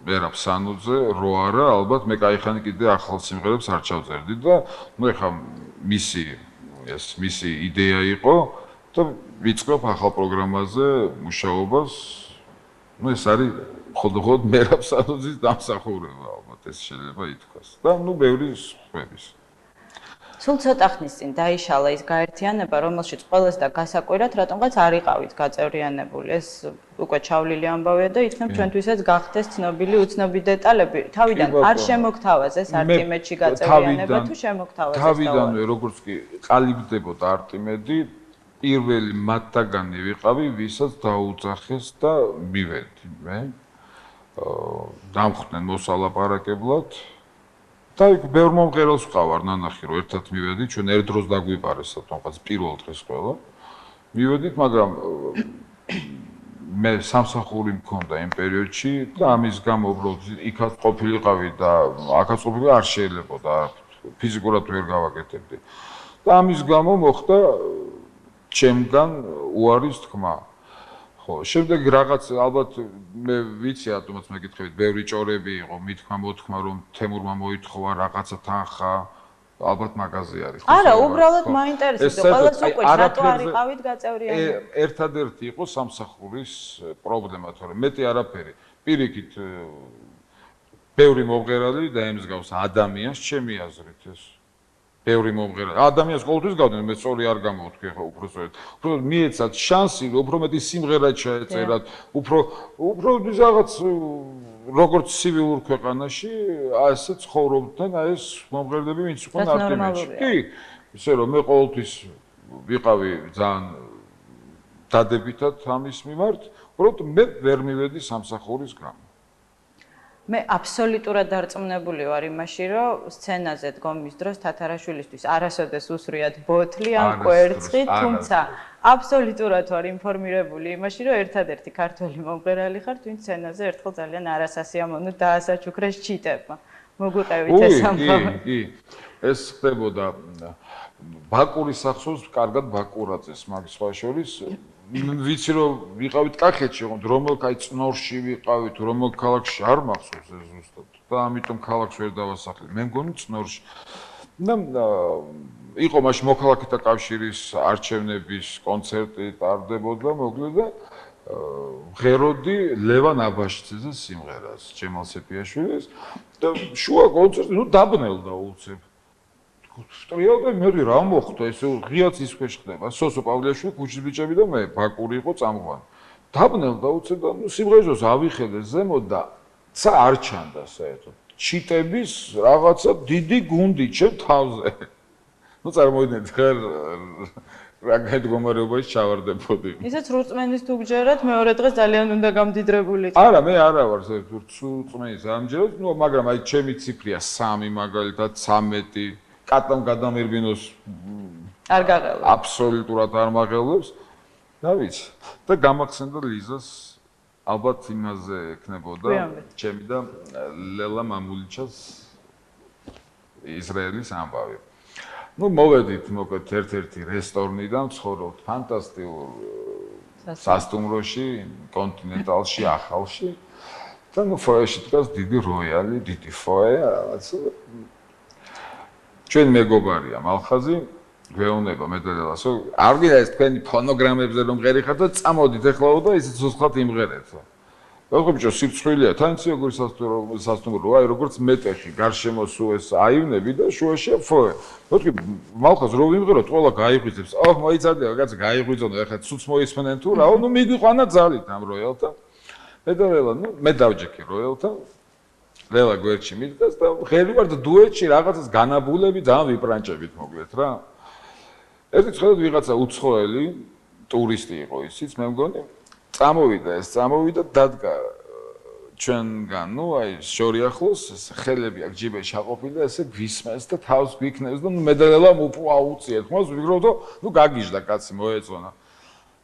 ვერაფ სანოზე, რო არა, ალბათ მე кайხანი კიდე ახალ სიმღერებს არ ჩავწერდი და ნუ ეხა მისი იდეა იყო და ვიწყებ ახალ პროგრამაზე მუშაობას. ნუ ეს არის მხოლოდ მერაბ სანოძის დამსახურება, ალბათ ეს შეიძლება ითქვას. და ნუ ბევრი სხვების. სულ ცოტა ხნის წინ დაიშალა ის გაერთიანება, რომელშიც ყველას და გასაკვირად რატომღაც არ იყავით გაწევრიანებული. ეს უკვე ჩავლილი ამბავია და ითქვამთ ჩვენთვისაც გახდეს ცნობილი უცნობი დეტალები. თავიდან არ შემოგთავაზეს არტიმედში გაწევრიანება თუ შემოგთავაზეს? თავიდანვე როგორც კი ყალიბდებოდა არტიმედი, პირველი მათთაგანი ვიყავი, ვისაც დაუძახეს და მივედი მე. დამხვდნენ მოსალაპარაკებლად. და იქ ბევრ მომღერალს ვყავარ ნანახი, რომ ერთად მივედი, ჩვენ ერთ დროს დაგვიპარეს თუნდაც პირველ დღეს ყველა. მივედით, მაგრამ მე სამსახური მქონდა იმ პერიოდში და ამის გამო უბრალოდ იქაც ყოფილიყავი და აქაც ყოფილი არ შეიძლებოდა, ფიზიკურად ვერ გავაკეთებდი. და ამის გამო მოხდა ჩემგან უარის თქმა. ხო, შემდეგ რაღაც ალბათ მე ვიცი რატომაც მეკითხებით, ბევრი ჭორები იყო, მithქმა მოთქმა რომ თემურმა მოითხოვა რაღაცა თანხა, ალბათ მაგაზე არის. არა, უბრალოდ მაინტერესებდა, ყველას უკვე რატო არ იყავით გაწევრიანებული? ერთადერთი იყო სამსახურის პრობლემა, თორემ მეტი არაფერი. პირიქით ბევრი მომღერალი დაემსგავს ადამიანს, ჩემი აზრით ეს. ბევრი მომღერალი. ადამიანს ყოველთვის გავდნენ, მე სწორი არ გამოვთქვი ხო უფრო სწორად. უფრო მიეცათ შანსი, უფრო მეტი სიმღერა ჩაეწერათ, უფრო რაღაც როგორც civilურ ქვეყანაში, ასე ცხოვრობდნენ აი ეს მომღერლები, ვინც იყვნენ არტიმედში. კი, ისე რომ მე ყოველთვის ვიყავი ძალიან დადებითად ამის მიმართ, უბრალოდ მე ვერ მივედი სამსახურის გამო. მე აბსოლუტურად დარწმუნებული ვარ იმაში, რომ სცენაზე დგომის დროს თათარაშვილისთვის არასოდეს უსვრიათ ბოთლი ან კვერცხი, თუმცა აბსოლუტურად ვარ ინფორმირებული იმაში, რომ ერთადერთი ქართველი მომღერალი ხართ, ვინც სცენაზე ერთხელ ძალიან არასასიამოვნო დაასაჩუქრეს ჩიტებმა. მოგვიყევით ეს ამბავი. კი, ეს ხდებოდა ბაკურის სახსოვს კარგად ბაკურაძეს მაგ სხვა შორის ვიცი რომ ვიყავით კახეთში, რომელ კაი წნორში ვიყავით, რომელ ქალაქში არ მახსოვს ეს ზუსტად და ამიტომ ქალაქს ვერ დავასახლე. მე მგონი წნორში. და იყო მაშინ მოქალაქეთა კავშირის არჩევნების კონცერტი ტარდებოდა, მოკლედ და ღეროდი ლევან აბაშიძეზე სიმღერას, ჯემალ სეპიაშვილის და შუა კონცერტი, ნუ დაბნელდა უცებ. სტრიალდა მე რა მოხდა ეს ღიაც ის ქვეშ ხდება სოსო პავლეშვილი ქუჩის ბიჭები და მე ბაკური იყო წამყვანი დაბნელდა უცებ და სიმღერას ავიხედე ზემოთ და ცა არ ჩანდა საერთოდ ჩიტების რაღაცა დიდი გუნდი ჩემ თავზე ნუ წარმოიდგინეთ ხარ რა გამდგომარეობაში ჩავარდებოდი ისეც რუწმენის თუ გჯერათ მეორე დღეს ძალიან უნდა გამდიდრებული არა მე არა ვარ რუწმენის ამჯერად ნუ მაგრამ აი ჩემი ციფრია 3 მაგალითად 13 კატამ გადამერბინოს არ გაღელვებს. აბსოლუტურად არ მაღელვებს. და ვიცი. და გამახსენდა ლიზას ალბათ იმაზე ექნებოდა ჩემი და ლელა მამულიჩას ისრაელის ამბავი. ნუ მოვედით მოკლედ ერთ-ერთი რესტორნიდან ცხოვრობთ ფანტასტიკურ სასტუმროში, კონტინენტალში, ახალში. და ნუ ფოეში დგას დიდი როიალი, დიდი ფოე, რაღაცა ჩვენ მეგობარია მალხაზი გვეუბნება მეტელელას არ გინდა ეს თქვენი ფონოგრამებზე რომ მღერი ხართ და წამოდით ეხლა და ისიც უცხოთ იმღერეთ ხო ბიჭო სიცხვილეა თან იცი როგორ სასტუმრო აი როგორც მეტეხი გარშემო სულ ეს აივნები და შუაშია ფოე მეთქი მალხაზ რო ვიმღეროთ ყველა გაიღვიძებს აჰ მოიცადე რაღაც გაიღვიძონო ეხლა ცუც მოისმენენ თუ რა ნუ მიგიყვანა ძალით ამ როიალთან მეტელელა ნუ მე დავჯექი როიალთან ლელა გვერდში მიდგას და ხელი ვარ და დუეტში რაღაცას განაბულები ძალიან ვიპრანჭებით მოკლედ რა. ერთი ცხადად ვიღაცა უცხოელი ტურისტი იყო ისიც მე მგონი წამოვიდა დადგა ჩვენგან ნუ აი შორი ახლოს ხელები აქ ჯიბეში აყოფილი და ესე გვისმენს და თავს გვიქნევს და ნუ მედალელამ აუწიეთ მას ვიგროვ და ნუ გაგიჟდა კაცი მოეწონა.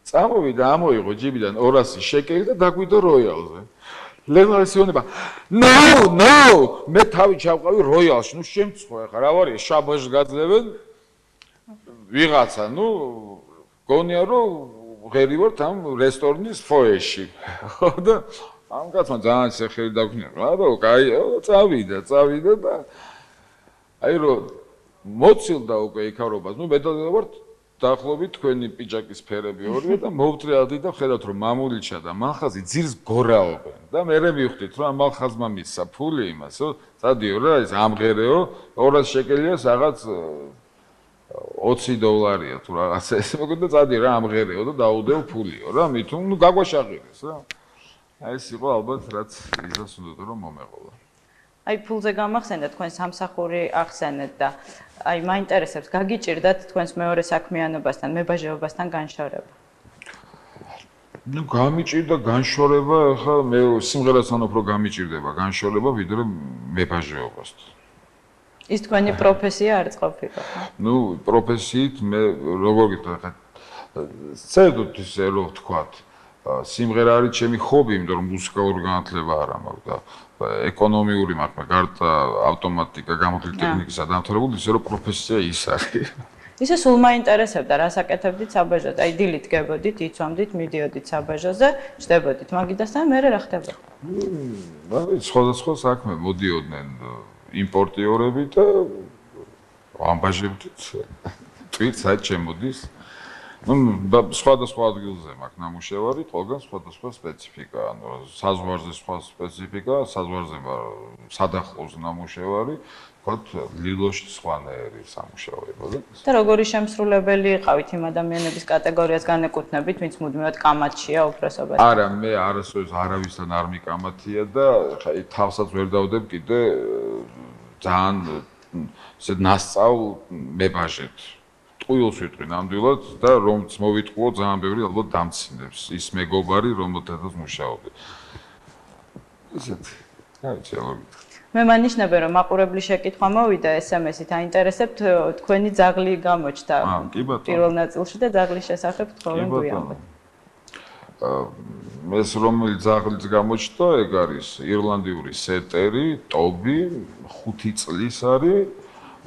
წამოვიდა ამოიღო ჯიბიდან 200 შეკელი და დაგვიდო როიალზე. ლენარესიონება ნო მე თავი ჩავყავი როიალში ნუ შემცხო ახლა რა ვარია შაბაშს გაძლევენ ვიღაცა ნუ გონია რომ ღერი ვართ ამ რესტორნის ფოეში ხო და ამ კაცმა ძალიან სახელი დაგვინა რა და კაია წავიდა და აი რომ მოცილდა უკვე იქავრობას ნუ მედალზე ვართ დაახლოებით თქვენი პიჯაკის ფერები ორივე და მოვტრიალდი და ხედავთ რომ მამულიჩა და მალხაზი ძირს გორაობენ და მე მივხვდით რომ მალხაზმა მისცა ფული იმასო წადიო რა ეს ამღერეო 200 შეკელია რაღაც $20 თუ რაღაცა ესე მოგდა წადი რა ამღერეო და დაუდეო ფულიო რა მითუმ ნუ გაგვაშაღირეს რა აი ეს იყო ალბათ რაც ისას უნდა რომ მომეყოლა აი ფულზე გამახსენდა თქვენ სამსახური ახსენეთ და აი მაინტერესებს გაგიჭირდათ თქვენს მეორე საქმიანობასთან მებაჟეობასთან განშორება ნუ გამიჭირდა განშორება ახლა მე სიმღერასთან უფრო გამიჭირდება განშორება ვიდრე მებაჟეობასთან ის თქვენი პროფესია არ ყოფილა. ნუ პროფესიით მე როგორ გითხრა ხა ცედოთ ისე რომ ვთქვათ სიმღერა არის ჩემი ჰობი, იმიტომ რომ მუსიკალური განათლება არ მაქვს და ეკონომიური მაქვს, გარდა ავტომატიკა, გამოთვლითი ტექნიკისა დამთავრებული, ისე რომ პროფესია ის არის. ისე სულ მაინტერესებდა რა საკეთებდით საბაჟოდ, აი დილით გებოდით, იცვამდით, მიდიოდით საბაჟოზე, ჩდებოდით მაგიდასთან, მერე რა ხდება? სხვადასხვა საქმე მოდიოდნენ იმპორტიორები და ამბაჟებდით თვით საერთოდ შემოდის ნუ სხვადასხვა ადგილზე მაქვს ნამუშევარი ყველგან სხვადასხვა სპეციფიკა ანუ საზღვარზე სხვა სპეციფიკა საზღვარზე სადახლოს ნამუშევარი ვთქვათ ლილოში სხვანაირი სამუშაოებოდა და როგორი შემსრულებელი იყავით იმ ადამიანების კატეგორიას განეკუთვნებით ვინც მუდმივად კამათშია უფროსობაში არა მე არასოდეს არავისთან არ მიკამათია და თავსაც ვერ დავდებ კიდე ძალიან ისე ნასწავლ მებაჟეთ ტყუილს ვიტყვი ნამდვილად და რომც მოვიტყუო ძალიან ბევრი ალბათ დამცინებს ის მეგობარი რომელთაც მუშაობდი ისეთი რა ვიცი როგორ მე მანიშნებე რომ მაყურებლის შეკითხვა მოვიდა SMS-ით აინტერესებთ თქვენი ძაღლი გამოჩნდა პირველ ნაწილში და ძაღლის შესახებ თქოლენ გვიამბობთ ეს რომელი ძაღლიც გამოჩნდა ეგ არის ირლანდიური სეტერი ტობი 5 წლის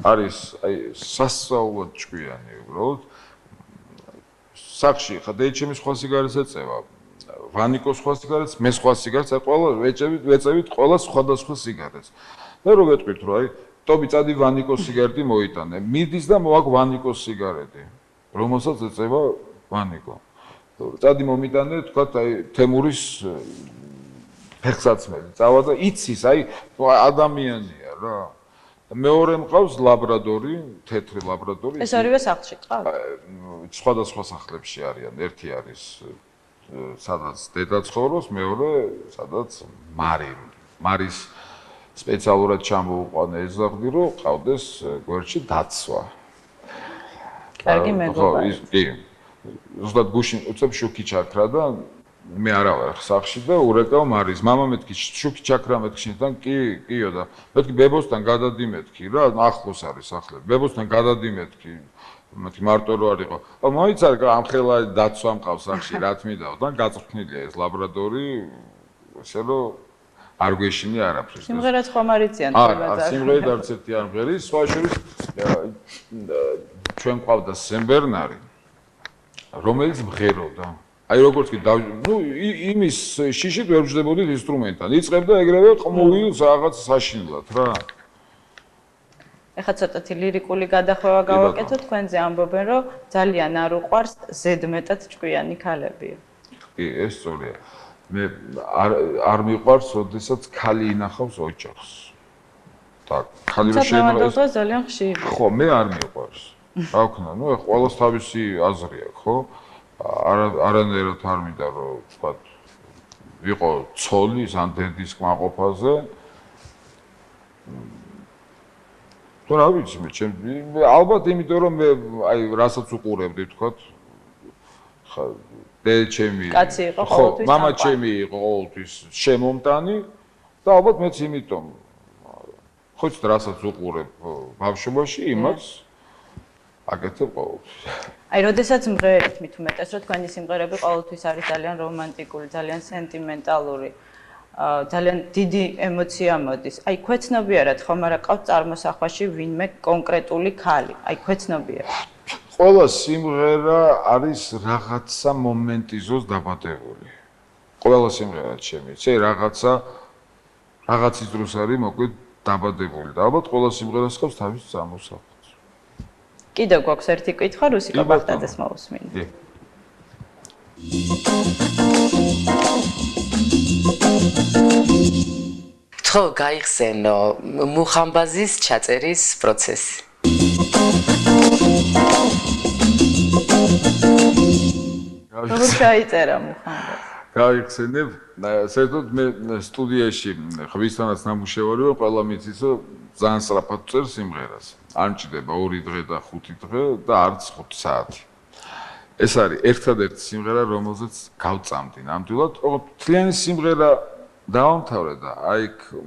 არის აი სასწაულად ჭკვიანი უბრალოდ სახში ხა დეიჩემის სხვა სიგარეტს ეწევა ვანიკოს სხვა სიგარეტს მე სხვა სიგარეტს ყველა ვეწევით ყველა სხვადასხვა სიგარეტს და რო ვეტყვით რომ აი ტობი წადი ვანიკოს სიგარეტი მოიტანე მიდის და მოაქვს ვანიკოს სიგარეტი რომელსაც ეწევა ვანიკო წადი მომიტანე თქვათ აი თემურის ფეხსაცმელი წავა და იცის აი ადამიანია რა მეორე მყავს ლაბრადორი თეთრი ლაბრადორი ეს ორივე სახლში ყავთ სხვადასხვა სახლებში არიან ერთი არის სადაც დედა ცხოვრობს მეორე სადაც მარის სპეციალურად ჩამოუყვანა ეზაღდი რომ ყავდეს გვერდში დაცვა კარგი მეგობარი კი ზუსტად გუშინ უცებ შუქი ჩაქრა და მე არა ვარ სახში და ურეკავ მარის მამა მეთქი შუქი ჩაქრა მეთქიშთან კიო და მეთქი ბებოსთან გადადი მეთქი რა ახლოს არის სახლები ბებოსთან გადადი მეთქი მეთქი მარტო რო არისო მოიცარ ამხელა დაცვა მყავს სახში რა თმიდაო და გაწვრთნილია ეს ლაბრადორი ესე რომ არ გვეშინი არაფრის სიმღერაც ხომ არიციან არა სიმღერით არც ერთი არ მღერის სხვა შორის ჩვენ ყავდა სენბერნარი რომელიც მღეროდა აი როგორც კი ნუ იმის შიშით ვერ ვждებოდით ინსტრუმენტთან იწებდა ეგრევე ყმულს რაღაც საშინლად რა ეხლა ცოტათი ლირიკული გადახვევა გავაკეთო თქვენზე ამბობენ რომ ძალიან არ უყვარს ზედმეტად ჭკვიანი ქალებია კი ეს სწორია მე არ მიყვარს ოდესაც ქალი ინახავს ოჯახს და ქალი რო შეიძლება ძალიან ხშირი ხო მე არ მიყვარს რა ვქნა ნუ ყველას თავისი აზრი აქვს ხო არანაირად არ მინდა რომ ვთქვათ ვიყო ცოლის ან დედის კმაყოფაზე თუ რა ვიცი მე ალბათ იმიტომ რომ მე აი რასაც უყურებდი ვთქვათ ხა დედჩემი კაცი იყო ყოველთვის მამა ჩემი იყო ყოველთვის შემომტანი და ალბათ მეც იმიტომ ხო იცით რასაც უყურებ ბავშვობაში იმას აკეთებ ყოველთვის აი, როდესაც მღერით მით უმეტეს, რომ თქვენი სიმღერები ყოველთვის არის ძალიან რომანტიკული, ძალიან სენტიმენტალური, ძალიან დიდი ემოცია მოდის. აი, ქვეცნობიერად ხომ არა ყავთ წარმოსახვაში ვინმე კონკრეტული ქალი? აი, ქვეცნობიერად. ყველა სიმღერა არის რაღაცა მომენტიზოს დაბადებული. ყველა სიმღერა ჩემი, ცე რაღაცის დროს არის მოკლედ დაბადებული და ალბათ ყველა სიმღერას ყავს თავის წარმოსახვას. კიდევ გვაქვს ერთი კითხვა რუსიკა ბახტაძეს მოусმინე. ხო, გაიხსენო მუხამბაზის ჩაწერის პროცესი. როგორ ჩაიწერა მუხამბა? გაიხსენებ, საერთოდ მე სტუდიაში ხვისთანაც ნამუშევარი ვარ, ყველა მიცის, რომ ძალიან სწრაფად წერ სიმღერას. არ მჭირდება 2 დღე და 5 დღე და არც 5 საათი. ეს არის ერთადერთი სიმღერა, რომელზეც გავწამდი ნამდვილად. თლიანი სიმღერა დავამთავრე და აი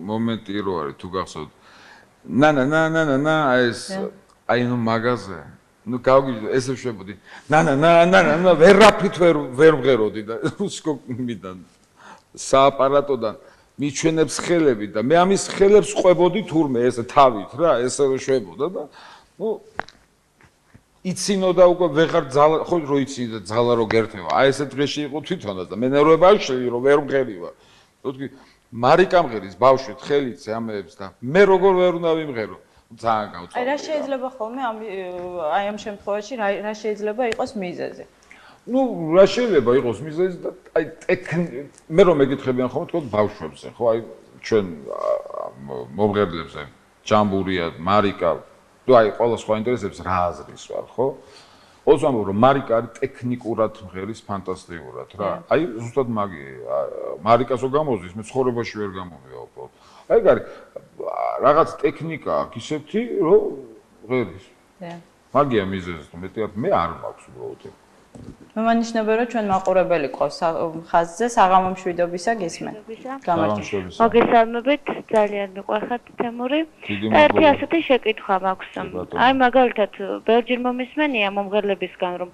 მომენტი რო არის თუ გახსოვთ. ნა ეს აი ნუ მაგაზე ნუ გავგიჟდა ესე შვებოდი ნა ვერაფრით ვერ ვღეროდი და სკოპიდან სააპარატოდან მიჩვენებს ხელები და მე ამის ხელებს ყვებოდი თურმე ესე თავით რა ესე რო შვებოდა და ნუ იცინოდა უკვე ვეღარ ძალა ხო რო იცინდა ძალა რო გერთევა აი ესე დღეში იყო თვითონაც და მე ნერვები ბავშვი რომ ვერ ვღერივარ თქო მარიკამ ღერის ბავშვი ხელიც ამეებს და მე როგორ ვერ უნდა ვიმღერო ძალიან გავწევდი. აი რა შეიძლება ხოლმე აი ამ შემთხვევაში რა შეიძლება იყოს მიზეზი? ნუ რა შეიძლება იყოს მიზეზი და აი მე რომ მეკითხებიან ხოლმე თქო ბავშვებზე ხო აი ჩვენ მომღერლებზე ჯამბურია, მარიკა, თუ აი ყველა სხვა ინტერესებს რა აზრის ვარ ხო? ოცამ რომ მარიკა არის ტექნიკურად მღერის ფანტასტიკურად რა. აი ზუსტად მაგი მარიკას რო გამოზის მე ცხოვრებაში ვერ გამომივა უბრალოდ. აი გარი რაღაც ტექნიკა აქვს ისეთი რომ ღერის. მაგია მიზეზი მეტი მე არ მაქვს უბრალოდ. მომანიშნება რომ ჩვენ მაყურებელი ყავს ხაზზე საღამო მშვიდობისა გისმენ. გამარჯობა. მოგესალმებით, ძალიან მიყვარხართ თემური. ერთი ასეთი შეკითხვა მაქვს. აი მაგალითად, ბევრჯერ მომისმენია მომღერლებისგან რომ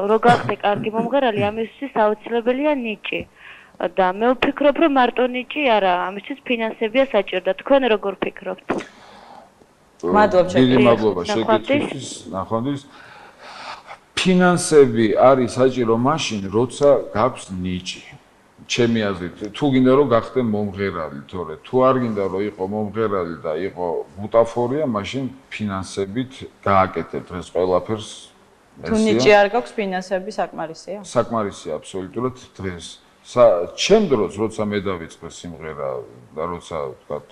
რო გახდე კარგი მომღერალი, ამისთვის აუცილებელია ნიჭი. და მე ვფიქრობ, რომ მარტო ნიჭი არა, ამისთვის ფინანსებია საჭირო და თქვენ როგორ ფიქრობთ? მადლობა შეკითხვისთვის, ნახვამდის. ფინანსები არის საჭირო მაშინ, როცა გაქვს ნიჭი. ჩემი აზრით, თუ გინდა რომ გახდე მომღერალი, თორე თუ არ გინდა რომ იყო მომღერალი და იყო ბუტაფორია, მაშინ ფინანსებით გააკეთებ დღეს ყველაფერს. თუ ნიჭი არ გაქვს, ფინანსები საკმარისია? საკმარისია აბსოლუტურად დღეს. ჩემ დროს, როცა მე დავიწყე სიმღერა და როცა ვთქვათ,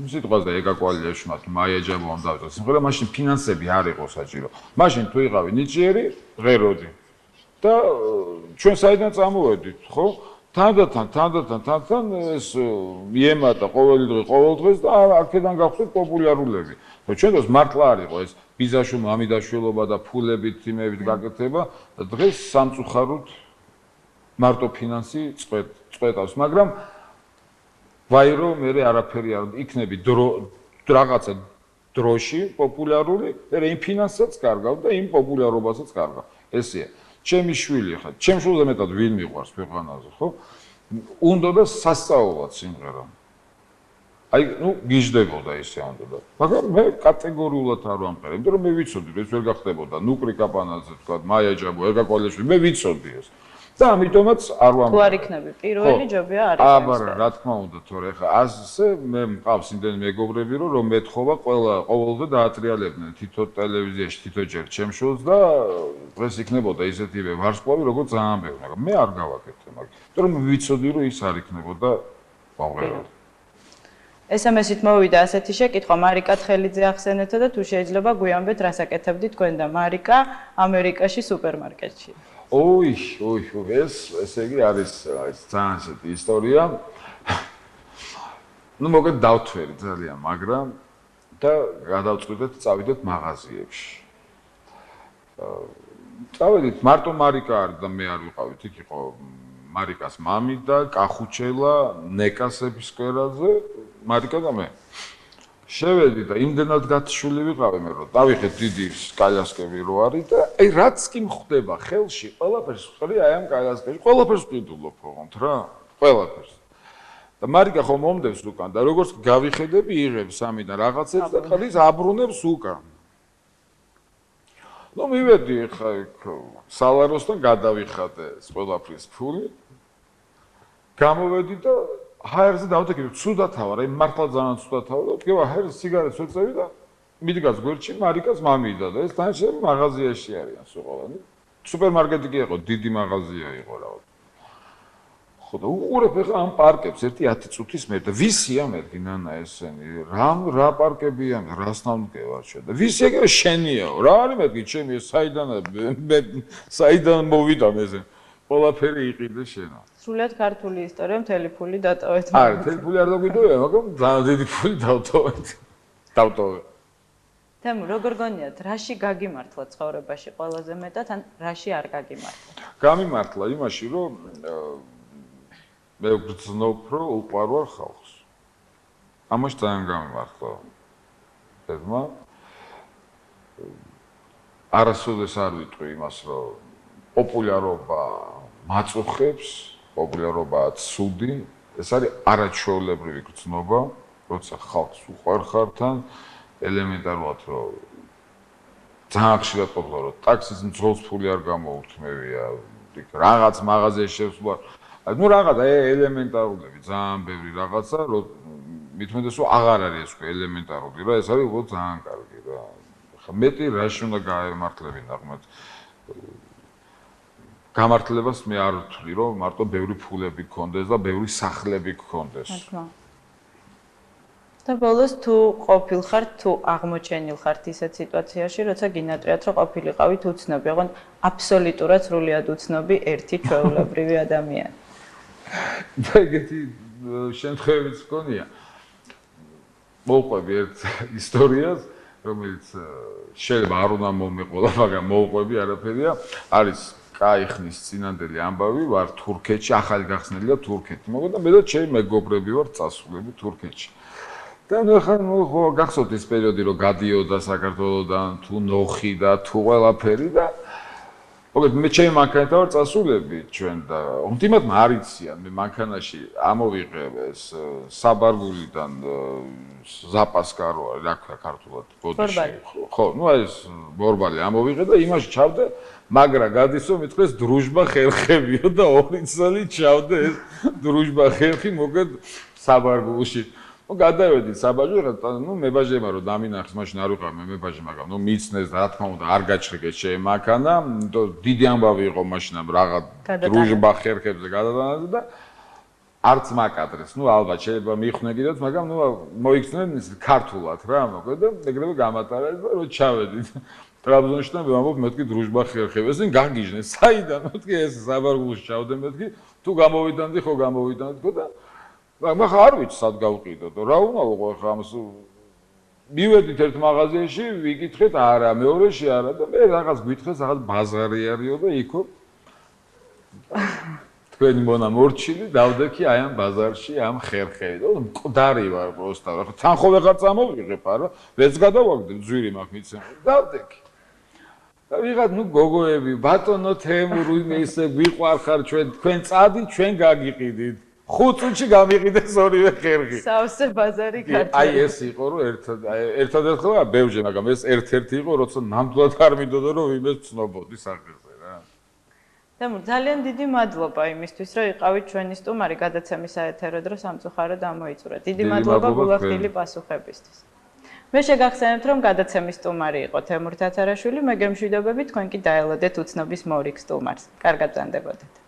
სიტყვაზე ეკაკვალიაშვილმა მაია ჯაბოვამ დავიწყე სიმღერა, მაშინ ფინანსები არ იყო საჭირო. მაშინ თუ იყავი ნიჭიერი, ღეროდი. და ჩვენ საიდან წამოვედით, ხო? თანდათან ეს მიემატა ყოველი დღეს და აქედან გავხსნით პოპულარულები. და ჩვენ დროს მართლა არ იყო ეს ბიზაშვილ მამიდაშვილობა და ფულებით იმებით გაკეთება და დღეს სამწუხაროდ მარტო ფინანსი წვეტავს, მაგრამ ვაირო მე არაფერი არ იქნები რაღაცა დროში პოპულარული, მე იმ ფინანსსაც კარგავ და იმ პოპულარობასაც კარგავ. ესეა. ჩემი შვილი ხა, ჩემ შვილზე მეტად ვინ მიყვარს ქვეყანაზე, ხო? უნდა და სასწაულად სიმღერა. აი, ნუ გიждდებოდა ისე უნდა და. მაგრამ მე კატეგორიულად არ ვამყარე, იმიტომ რომ მე ვიცოდი, ეს ვერ გახდებოდა. ნუკრი კაპანაძე, თქვა, მაია ჯაბო, ეკაკვალიაშვილი, მე ვიცოდი ეს. და ამიტომაც არ ვამყარე. თუ არ იქნები პირველი ჯობია არის. აბარა, რა თქმა უნდა, თორე ხა ასე მე მყავს იმდენი მეგობრები, რომ მეთხოვა ყოველდღე დაატრიალებდნენ თითო ტელევიზიაში, თითო ჯერ ჩემ შოუს და დღეს იქნებოდა ისეთივე ვარსკვლავი, როგორც ძალიან ბევრი, მაგრამ მე არ გავაკეთე მაგ. იმიტომ რომ ვიცოდი, რომ ის არ იქნებოდა მომღერალი. SMS-ით მოვიდა ასეთი შეკითხვა, მარიკა თხელიძე ახსენეთო და თუ შეიძლება გვიანბეთ რას აკეთებდით თქვენ და მარიკა ამერიკაში სუპერმარკეტში. ოი, ესე იგი არის ძალიან ისეთი ისტორია. ნუ მოგეთ დავთვერი ძალიან, მაგრამ და გადავწყვიტეთ წავიდეთ მაღაზიებში. წავედით, მარტო მარიკა არის და მე არ ვიყავით, იქ იყო მარიკას მამი და კახუჩელა, ნეკასების სკვერაზე, მარიკა და მე. შევედი და იმდენად გათშული ვიყავი მე რომ დავიხეთ დიდი კალიასკები რო არის და აი რაც კი მხვდება ხელში ყველაფერს ვხრი აი ამ კალიასკებში ყველაფერს ვყიდულობ ხოლმე რა ყველაფერს და მარიკა ხომ მომდევს უკან და როგორც გავიხედები იღებს ამიდან რაღაცებს და ყრის აბრუნებს უკან ნუ მივედი ხა სალაროსთან გადავიხადე ყველაფრის ფული გამოვედი და ჰაერზე დავდექი, ცუდათავარ, აი მართლა ძალიან ცუდათავარ და თქვა ჰაერზე სიგარეტს ვეწევი და მიდგას გვერდში მარიკას მამიდა და ეს თანაშემ მაღაზიაში არიან სულ ყველანი. სუპერმარკეტი კი იყო, დიდი მაღაზია იყო რა. ხო და უყურებ ახლა ამ პარკებს ერთი 10 წუთის მე და ვისია მეთქი ნანა ესენი რა პარკებია რასთან მგევარჩა და ვისი ეგრე შენიაო რა არის მეთქი ჩემი საიდან მოვიდა მეზე ყველაფერი იყიდე შენა სრულად ქართული ისტორია მთელი ფული დატოვეთ არა მთელი ფული არ დაგვიდოვია მაგრამ ძალიან დიდი ფული დავტოვე თემ როგორ გონიათ რაში გაგიმართლა ცხოვრებაში ყველაზე მეტად ან რაში არ გაგიმართლა გამიმართლა იმაში რომ მე ვგრძნობ რომ უყვარვარ ხალხს ამაში ძალიან გამიმართლა თემა არასოდეს არ ვიტყვი იმას რომ პოპულარობა მაწუხებს პოპულარობა ცუდი ეს არის არაჩვეულებრივი გრძნობა როცა ხალხს უყვარ ხართან ელემენტარულად რომ ძალიან ხშირად ყოფილა რომ ტაქსის მძღოლს ფული არ გამოურთმევია რაღაც მაღაზიაში შესვლა ну რაღაც ელემენტარულები ძალიან ბევრი რაღაცა რომ მithumedes რომ აღარ არის ეს ელემენტარული რა ეს არის უბრალოდ ძალიან კარგი რა ხა მეტი რაში უნდა გაემართლები ნახმად გამართლებას მე არ ვთვლი რომ მარტო ბევრი ფულები გქონდეს და ბევრი სახლები გქონდეს და ბოლოს თუ ყოფილხართ თუ აღმოჩენილ ხართ ისეთ სიტუაციაში როცა გინატრიათ რომ ყოფილიყავით უცნობი ოღონდ აბსოლუტურად სრულიად უცნობი ერთი ჩვეულებრივი ადამიანი და ეგეთი შემთხვევებიც გქონია მოვყვები ერთ ისტორიას რომელიც შეიძლება არ უნდა მომეყოლა მაგრამ მოვყვები არაფერია არის კაიხნის წინანდელი ამბავი ვარ თურქეთში ახალი გახსნილია თურქეთი მოგდა მე და ჩემი მეგობრები ვარ წასულები თურქეთში და ნუ ხან ხო გახსოვთ ის პერიოდი რომ გადიოდა საქართველოსდან თუ ნოხი და თუ ყველაფერი და მოგეთ მე ჩემი მანქანით ვარ წასულები ჩვენ და უმტიმად მარიციან მე მანქანაში ამოვიღე ეს საბარგულიდან ზაპასკარო რა ქვია ქართულად ბოდიში ხო ნუ ეს ბორბალი ამოვიღე და იმაში ჩავდე მაგრა გადის რომ მithles დრუჟბა ხერხებიო და 2 წელი ჩავდე ეს დრუჟბა ხერხი მოგეთ საბარგულში ну გადავედი საბაჟო ну მებაჟემა რომ დამინახეს მაშინ არ ვიყავ მე მებაჟე მაგრამ ну მიცნეს რა თქმა უნდა არ გაჩრიგეს ჩემი მანქანა დიდი ამბავი იყო მაშინ ამ რაღაც დრუჟბა ხერხებზე გადადანაზე და არც მაკადრეს ну ალბათ შეიძლება მიხვნე კიდეც მაგრამ ну მოიქცნენ ქართულად რა მოკლედ და ეგრევე გამატარეს და რო ჩავედი ტრაბზონში და ვამბობ მეთქი დრუჟბა ხერხები ესენ გაგიჟნენ საიდან მეთქი ეს საბარგულში ჩავდე მეთქი თუ გამოვიდანდი ხო გამოვიდანდი ხო და მაგრამ არ ვიცი სად გავყიდო და რა უნდა ვიყო ხა ამას მივედით ერთ მაღაზიაში ვიკითხეთ არა მეორეში არა და მე რაღაც გვითხრეს რაღაც ბაზარი არისო და იქო თქვენი მონა მორჩილი დავდექი აი ამ ბაზარში ამ ხერხები და მკვდარი ვარ პროსტა რა თან ხო ვეღარ წამოვიღებ არა ვეც გადავაგდებ ძვირი მაქვს მიცემ დავდექი და ვიღად ნუ გოგოები ბატონო თემური მე ისე გვიყვარხარ ჩვენ თქვენ წადი ჩვენ გაგიყიდით 5 წუთში გამიყიდეს ორივე ხერხი. სავსე ბაზარი ქართული. აი ეს იყო რომ ერთადერთ ხოლმე ბევრჯერ, მაგრამ ეს ერთ-ერთი იყო, როცა ნამდვილად არ მინდოდა რომ ვინმე ცნობოდი სახეზე რა. თემურ, ძალიან დიდი მადლობა იმისთვის, რომ იყავით ჩვენი სტუმარი გადაცემის საეთერო დრო სამწუხაროდ ამოიწურა. დიდი მადლობა გულახდილი პასუხებისთვის. მე შეგახსენებთ, რომ გადაცემის სტუმარი იყო თემურ თათარაშვილი, მე გემშვიდობები თქვენ კი დაელოდეთ უცნობის მორიგ სტუმარს. კარგად ბრძანდებოდეთ.